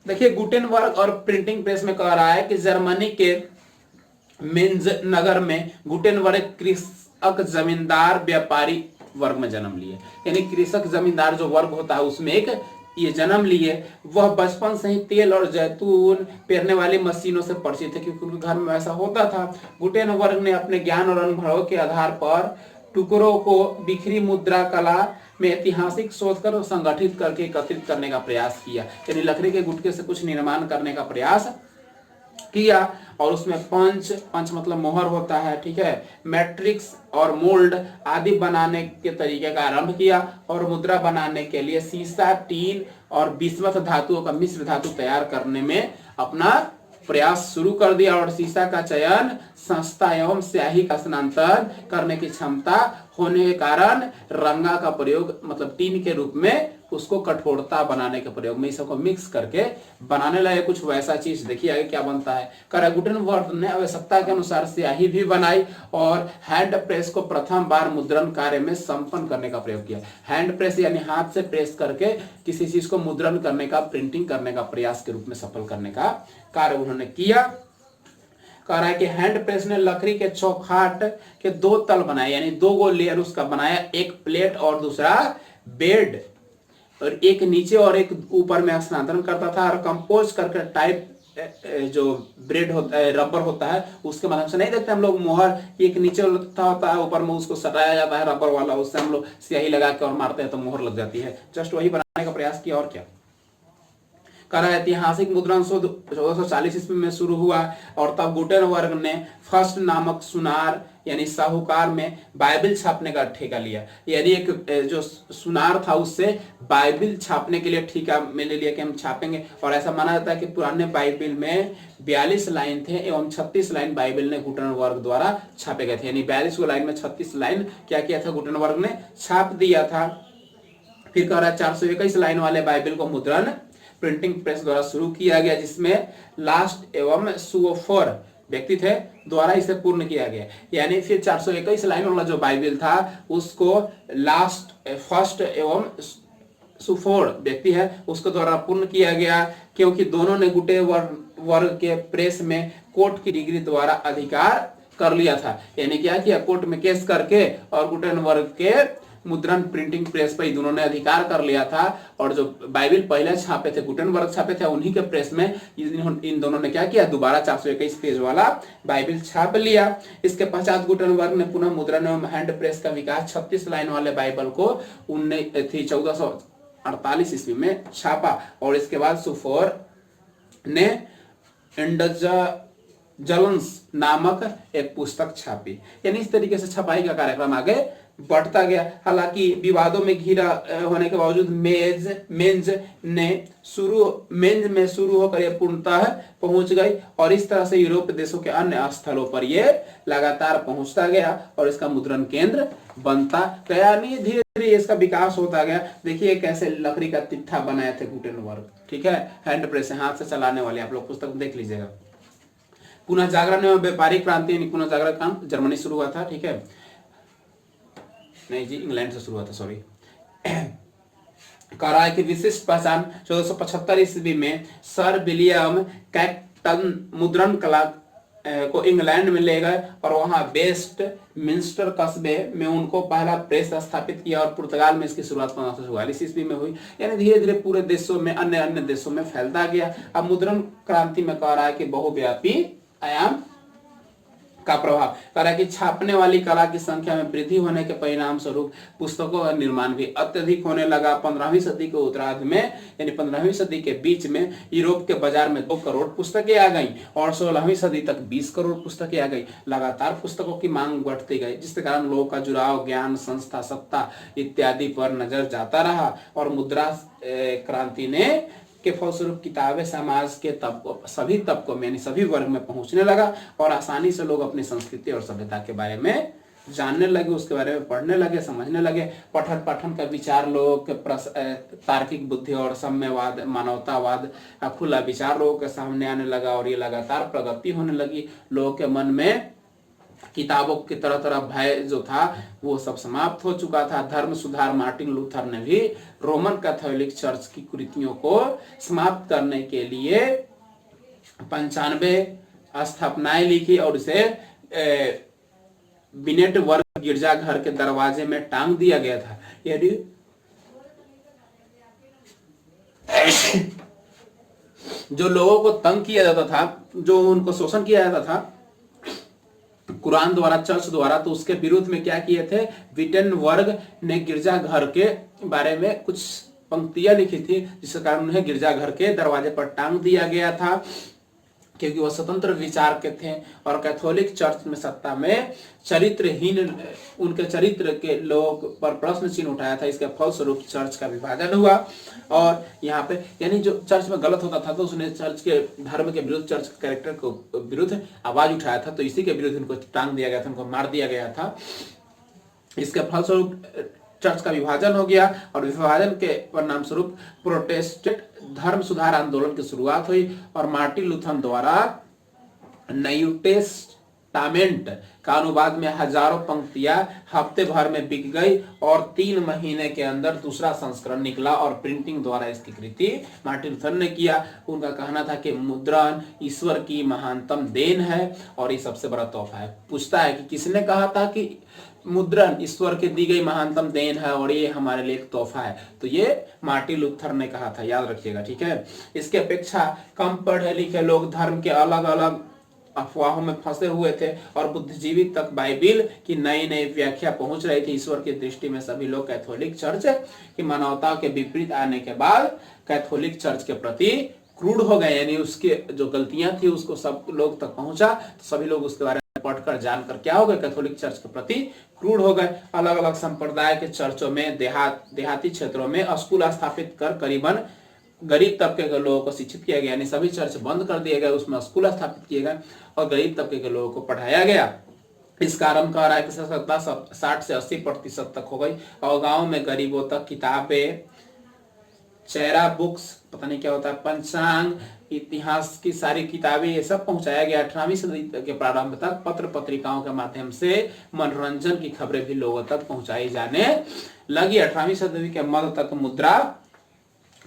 देखिए गुटेनबर्ग और printing press में कह रहा है कि जर्मनी के मेंज नगर में गुटेनबर्ग कृषक जमींदार व्यापारी वर्ग में जन्म लिए, यानी कृषक जमींदार जो वर्ग होता है उसमें एक ये जन्म लिए। वह बचपन से ही तेल और जैतून पेरने वाली मशीनों से परिचित थे, क्योंकि उनके घर में ऐसा होता था। गुटेनबर्ग ने अपने ज्ञान और अनुभवों के आधार पर टुकड़ों को बिखरी मुद्रा कला में ऐतिहासिक शोध कर संगठित करके एकत्रित करने का प्रयास किया, यानी लकड़ी के गुटके से कुछ निर्माण करने का प्रयास किया। और उसमें पंच पंच मतलब मोहर होता है, ठीक है, मैट्रिक्स और मोल्ड आदि बनाने के तरीके का आरंभ किया। और मुद्रा बनाने के लिए सीसा, टीन और बिस्मथ धातुओं का मिश्र धातु तैयार करने में अपना प्रयास शुरू कर दिया। और सीसा का चयन संस्था एवं स्याही का स्थानांतरण करने की क्षमता होने के कारण रंगा का प्रयोग मतलब टीन के रूप में उसको कठोरता बनाने के प्रयोग में सबको मिक्स करके बनाने लगे कुछ वैसा चीज। देखिए आगे क्या बनता है। गुटेनबर्ग ने आवश्यकता के अनुसार स्याही भी बनाई और हैंड प्रेस को प्रथम बार मुद्रण कार्य में संपन्न करने का प्रयोग किया। हैंड प्रेस यानी हाथ से प्रेस करके किसी चीज को मुद्रण करने का, प्रिंटिंग करने का प्रयास के रूप में सफल करने का कार्य उन्होंने किया। कह रहा है कि हैंड प्रेस ने लकड़ी के चौखाट के दो तल बनाए, यानी दो गो लेयर उसका बनाया, एक प्लेट और दूसरा बेड, और एक नीचे और एक ऊपर में स्थानांतरण करता था। और कंपोज करके टाइप जो ब्रेड होता है, रबर होता है, उसके माध्यम से नहीं देखते हम लोग मोहर, एक नीचे होता है ऊपर में उसको सटाया जाता है रबर वाला, उससे हम लोग स्याही लगा के और मारते हैं तो मोहर लग जाती है। जस्ट वही बनाने का प्रयास किया और क्या। कह रहा है ऐतिहासिक मुद्रण शोध 1440 ईस्वी में शुरू हुआ और तब गुटेनबर्ग ने फर्स्ट नामक सुनार यानी साहूकार में बाइबिल छापने का ठेका लिया। यानी एक जो सुनार था उससे बाइबिल छापने के लिए ठेका में ले लिया कि हम छापेंगे। और ऐसा माना जाता है कि पुराने बाइबिल में 42 लाइन थे एवं 36 लाइन बाइबिल ने गुटेनबर्ग द्वारा छापे गए थे, यानी 42 लाइन में 36 लाइन क्या किया था गुटेनबर्ग ने छाप दिया था। फिर कह रहा है 421 लाइन वाले बाइबिल को मुद्रण प्रिंटिंग प्रेस द्वारा शुरू किया गया, जिसमें लास्ट एवं सुओफर व्यक्ति थे द्वारा इसे पूर्ण किया गया। यानी फिर 421 लाइन वाला जो बाइबिल था उसको लास्ट फर्स्ट एवं सुफोर व्यक्ति है उसको द्वारा पूर्ण किया गया, क्योंकि दोनों ने गुटेनबर्ग के प्रेस में कोर्ट की डिग्री द्वारा अधिकार कर लिया था। यानी क्या किया, कोर्ट में केस करके और गुटेनबर्ग के मुद्रण प्रिंटिंग प्रेस पर दोनों ने अधिकार कर लिया था। और जो बाइबिल पहले छापे थे गुटेनबर्ग छापे थे, उन्हीं के प्रेस में इन दोनों ने क्या किया, दोबारा 421 पेज वाला बाइबिल छाप लिया। इसके पश्चात गुटेनबर्ग ने पुनः मुद्रण एवं हैंड प्रेस का विकास 36 लाइन वाले बाइबल को 1448 ईस्वी में छापा। और इसके बाद सुफोर ने इंडजलंस नामक एक पुस्तक छापी। यानी इस तरीके से छपाई का कार्यक्रम आगे बढ़ता गया। हालांकि विवादों में घिरा होने के बावजूद मेंज में शुरू होकर यह पूर्णतः पहुंच गई और इस तरह से यूरोप देशों के अन्य स्थलों पर यह लगातार पहुंचता गया और इसका मुद्रण केंद्र बनता गया। नहीं धीरे धीरे इसका विकास होता गया। देखिए कैसे लकड़ी का तिट्ठा बनाए थे गुटेनबर्ग, ठीक है, हैंड प्रेस हाथ से चलाने वाले, आप लोग पुस्तक देख लीजिएगा। पुनः जागरण एवं व्यापारिक क्रांति, पुनः जागरण क्रांति जर्मनी शुरू हुआ था, ठीक है, नहीं जी इंग्लैंड से शुरू हुआ था, सॉरी। कह रहा है कि विशिष्ट पहचान 1475 ईस्वी में सर विलियम कैक्टन मुद्रण कला को इंग्लैंड में ले गए और वहां वेस्ट मिंस्टर कस्बे में उनको पहला प्रेस स्थापित किया और पुर्तगाल में इसकी शुरुआत 1544 ईस्वी में हुई। यानी धीरे धीरे पूरे देशों में अन्य देशों में फैलता गया। अब मुद्रण क्रांति में कह रहा है कि बहुव्यापी आयाम का प्रभाव, कह रहा है कि छापने वाली कला की संख्या में वृद्धि होने के परिणाम स्वरूप पुस्तकों का निर्माण भी अत्यधिक होने लगा। 15वीं सदी के उत्तरार्ध में यानी 15वीं सदी के बीच में यूरोप के बाजार में 2 करोड़ पुस्तकें आ गईं और 16वीं सदी तक 20 करोड़ पुस्तकें आ गई। लगातार पुस्तकों की मांग बढ़ती गई, जिसके कारण लोगों का जुड़ाव ज्ञान, संस्था, सत्ता इत्यादि पर नजर जाता रहा और मुद्रा क्रांति ने के फलस्वरूप किताबें समाज के सभी तबकों में यानी सभी वर्ग में पहुंचने लगा और आसानी से लोग अपनी संस्कृति और सभ्यता के बारे में जानने लगे, उसके बारे में पढ़ने लगे, समझने लगे। पठन पाठन का विचार लोगों के तार्किक बुद्धि और साम्यवाद, मानवतावाद, खुला विचार लोगों के सामने आने लगा और ये लगातार प्रगति होने लगी। लोगों के मन में किताबों की तरह तरह भय जो था वो सब समाप्त हो चुका था। धर्म सुधार मार्टिन लूथर ने भी रोमन कैथोलिक चर्च की कुरीतियों को समाप्त करने के लिए 95 स्थापनाएं लिखी और उसे बिनेट वर्ग गिरजाघर के दरवाजे में टांग दिया गया था। यानी जो लोगों को तंग किया जाता था, जो उनको शोषण किया जाता था कुरान द्वारा, चर्च द्वारा, तो उसके विरुद्ध में क्या किए थे, विटेनबर्ग ने गिरजाघर के बारे में कुछ पंक्तियां लिखी थी, जिसके कारण उन्हें गिरजाघर के दरवाजे पर टांग दिया गया था, क्योंकि वह स्वतंत्र विचार के थे। और कैथोलिक चर्च में सत्ता में चरित्रहीन, उनके चरित्र के लोग पर प्रश्न चिन्ह उठाया था। इसके फलस्वरूप चर्च का विभाजन हुआ। और यहाँ पे यानी जो चर्च में गलत होता था तो उसने चर्च के धर्म के विरुद्ध, चर्च के कैरेक्टर को विरुद्ध आवाज उठाया था, तो इसी के विरुद्ध उनको टांग दिया गया था, उनको मार दिया गया था। इसके फलस्वरूप चर्च का विभाजन हो गया और विभाजन के परिणाम स्वरूप प्रोटेस्टेंट धर्म सुधार आंदोलन की शुरुआत हुई और मार्टिन लूथर द्वारा न्यू टेस्टामेंट का अनुवाद में हजारों पंक्तियां हफ्ते भर में बिक गई और 3 महीने के अंदर दूसरा संस्करण निकला और प्रिंटिंग द्वारा इसकी कृति मार्टिन लूथर ने किया। उनका कहना था कि मुद्रण ईश्वर की महानतम देन है और ये सबसे बड़ा तोहफा है। पूछता है कि किसने कहा था कि मुद्रण ईश्वर के दी गई महानतम देन है और ये हमारे लिए एक तोहफा है, तो ये मार्टिन लूथर ने कहा था, याद रखिएगा, ठीक है। इसके अपेक्षा कम पढ़े लिखे लोग धर्म के अलग अलग अफवाहों में फंसे हुए थे और बुद्धिजीवी तक बाइबिल की नई नई व्याख्या पहुंच रही थी। ईश्वर की दृष्टि में सभी लोग कैथोलिक चर्च की मानवता के विपरीत आने के बाद कैथोलिक चर्च के प्रति क्रूड हो गए, यानी उसके जो गलतियां थी उसको सब लोग तक पहुंचा, तो सभी लोग उसके बारे में पढ़कर जानकर क्या हो गए, कैथोलिक चर्च के प्रति क्रूड हो गए। अलग अलग संप्रदाय के चर्चों में देहाती क्षेत्रों में स्कूल स्थापित कर करीबन गरीब तबके के लोगों को शिक्षित किया गया, यानी सभी चर्च बंद कर दिए गए, उसमें स्कूल स्थापित किए गए और गरीब तबके के लोगों को पढ़ाया गया। इस कारण कह रहा है कि 60 से 80% तक हो गई और गांव में गरीबों तक किताबें, चेहरा बुक्स, पता नहीं क्या होता है, पंचांग, इतिहास की सारी किताबें, ये सब पहुंचाया गया। 18वीं सदी के प्रारंभ तक पत्र पत्रिकाओं के माध्यम से मनोरंजन की खबरें भी लोगों तक पहुंचाई जाने लगी। 18वीं सदी के मध्य तक मुद्रा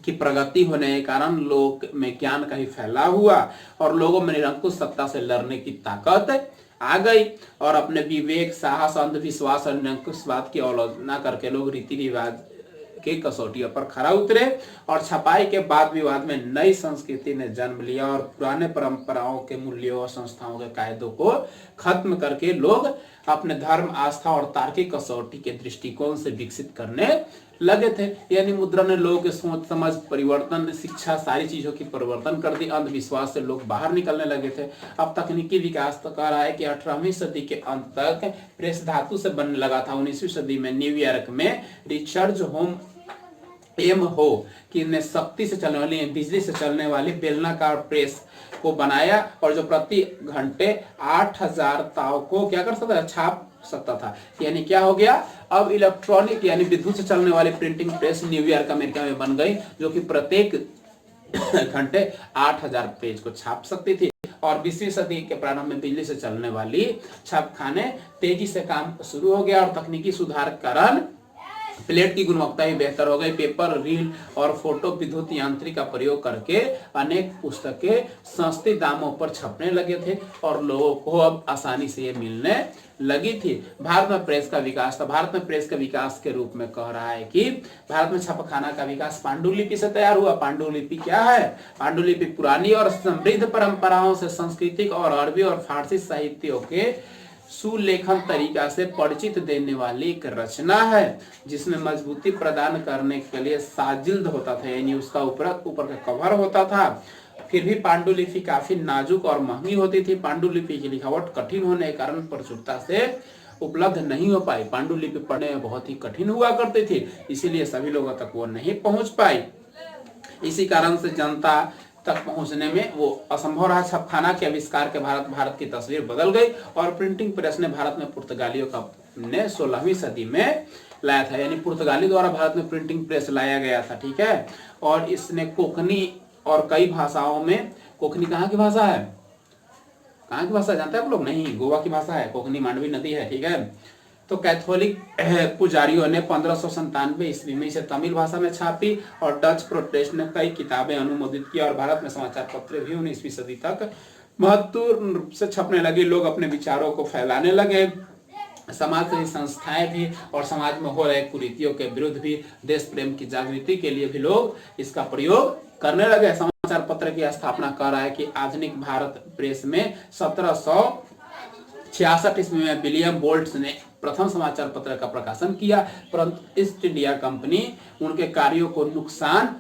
की प्रगति होने के कारण लोग में ज्ञान का ही फैलाव हुआ और लोगों में निरंकुश सत्ता से लड़ने की ताकत आ गई और अपने विवेक, साहस, अंधविश्वास और निरंकुशवाद की आलोचना करके लोग रीति रिवाज के कसौटियों पर खरा उतरे और छपाई के बाद विवाद में नई संस्कृति ने जन्म लिया और पुराने परंपराओं के मूल्यों और संस्थाओं के कायदों को खत्म करके लोग अपने धर्म, आस्था और तार्किक कसौटी के दृष्टिकोण से विकसित करने लगे थे। यानी मुद्रा ने लोगों के सोच समझ, परिवर्तन, शिक्षा, सारी चीजों की परिवर्तन कर दी। अंधविश्वास से लोग बाहर निकलने लगे थे। अब तकनीकी विकास तो कह रहा है कि 18वीं सदी के अंत तक प्रेस धातु से बनने लगा था। 19वीं सदी में न्यूयॉर्क में रिचर्ड होम एम हो कि ने शक्ति से चलने वाली, बिजली से चलने वाली बेलनाकार प्रेस को बनाया और जो प्रति घंटे 8000 ताव को क्या कर सकता था, छाप सकता था। यानी क्या हो गया, अब इलेक्ट्रॉनिक यानी विद्युत से चलने वाली प्रिंटिंग प्रेस न्यूयॉर्क अमेरिका में बन गई, जो कि प्रत्येक घंटे 8000 पेज को छाप सकती थी। और 20वीं सदी के प्रारंभ में बिजली से चलने वाली छापखाने तेजी से काम शुरू हो गया और तकनीकी सुधार के कारण प्लेट की गुणवत्ता भी बेहतर हो गई। पेपर, रील और फोटो विद्युत यांत्रिक का प्रयोग करके अनेक पुस्तकें सस्ते दामों पर छपने लगे थे और लोगों को अब आसानी से ये मिलने लगी थी। भारत में प्रेस का विकास था। भारत में प्रेस के विकास के रूप में कह रहा है कि भारत में छापाखाना का विकास पांडुलिपि से तैयार हुआ। पांडुलिपि क्या है? पांडुलिपि पुरानी और समृद्ध परंपराओं से सांस्कृतिक और अरबी और फारसी साहित्यों के सुलेखन तरीका से परिचित देने वाली एक रचना है, जिसमें मजबूती प्रदान करने के लिए साजिल्द होता था, यानी उसका ऊपर का कवर होता था। फिर भी पांडुलिपि काफी नाजुक और महंगी होती थी। पांडुलिपि की लिखावट कठिन होने के कारण प्रचुरता से उपलब्ध नहीं हो पाई। पांडुलिपि पढ़ने में बहुत ही कठिन हुआ करती थी, इसीलिए सभी लोगों तक वो नहीं पहुंच पाई। इसी कारण से जनता तक पहुंचने में वो असंभव रहा। छापखाना के आविष्कार के भारत की तस्वीर बदल गई और प्रिंटिंग प्रेस ने भारत में पुर्तगालियों का ने 16वीं सदी में लाया था, यानी पुर्तगाली द्वारा भारत में प्रिंटिंग प्रेस लाया गया था, ठीक है। और इसने कोंकणी और कई भाषाओं में, कोंकणी कहाँ की भाषा है? कहाँ की भाषा जानते हैं आप लोग? नहीं, गोवा की भाषा है, कोकनी मांडवी नदी है, ठीक है। तो कैथोलिक पुजारियों ने 1597 ईस्वी में इसे तमिल भाषा में छापी और डच प्रोटेस्ट ने कई किताबें अनुमोदित की और भारत में समाचार पत्र भी 19वीं सदी तक महत्वपूर्ण रूप से छपने लगे। लोग अपने विचारों को फैलाने लगे, समाज सेवी संस्थाएं भी और समाज में हो रहे कुरीतियों के विरुद्ध भी देश प्रेम की जागृति के लिए भी लोग इसका प्रयोग करने लगे। समाचार पत्र की स्थापना कर रहा है कि आधुनिक भारत प्रेस में 1766 ईस्वी में विलियम बोल्ट्स ने प्रथम समाचार पत्र का प्रकाशन किया, परंतु ईस्ट इंडिया कंपनी उनके कार्यों को नुकसान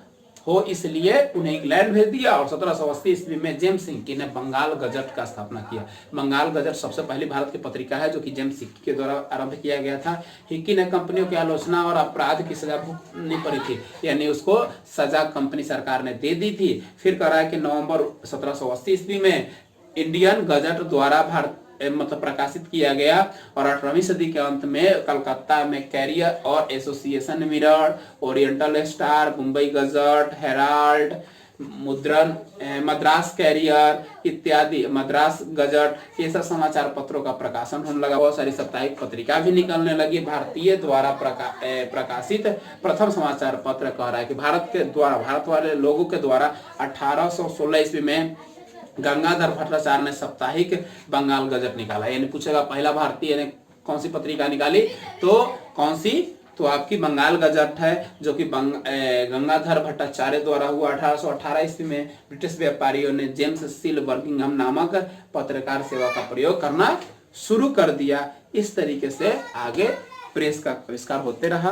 हो इसलिए उन्हें इंग्लैंड भेज दिया और 1780 ईस्वी में जेम्स हिक्की ने बंगाल गजट का स्थापना किया। बंगाल गजट सबसे पहली भारत की पत्रिका है जो कि जेम्स हिक्की के द्वारा आरंभ किया गया था। हिक्की ने कंपनियों की आलोचना और अपराध की सजा भुगतनी पड़ी थी, यानी उसको सजा कंपनी सरकार ने दे दी थी। फिर कह रहा है कि नवंबर 1780 ईस्वी में इंडियन गजट द्वारा भारत मतलब प्रकाशित किया गया और 18वीं सदी के अंत में कलकत्ता में कैरियर और association mirror, oriental star, Mumbai gazette, Herald, मुद्रण, मद्रास कैरियर इत्यादि, मद्रास गजट, ये सब समाचार पत्रों का प्रकाशन होने लगा। बहुत सारी साप्ताहिक पत्रिका भी निकलने लगी। भारतीय द्वारा प्रकाशित प्रथम समाचार पत्र कह रहा है कि भारत वाले लोगों के द्वारा 1816 ईस्वी में गंगाधर भट्टाचार्य ने साप्ताहिक बंगाल गजट निकाला। यानी पूछेगा पहला भारतीय ने कौन सी पत्रिका निकाली, तो कौन सी, तो आपकी बंगाल गजट है जो कि गंगाधर भट्टाचार्य द्वारा हुआ। 1818 ईस्वी में ब्रिटिश व्यापारियों ने जेम्स सील बर्किंघम नामक पत्रकार सेवा का प्रयोग करना शुरू कर दिया। इस तरीके से आगे प्रेस का आविष्कार होते रहा।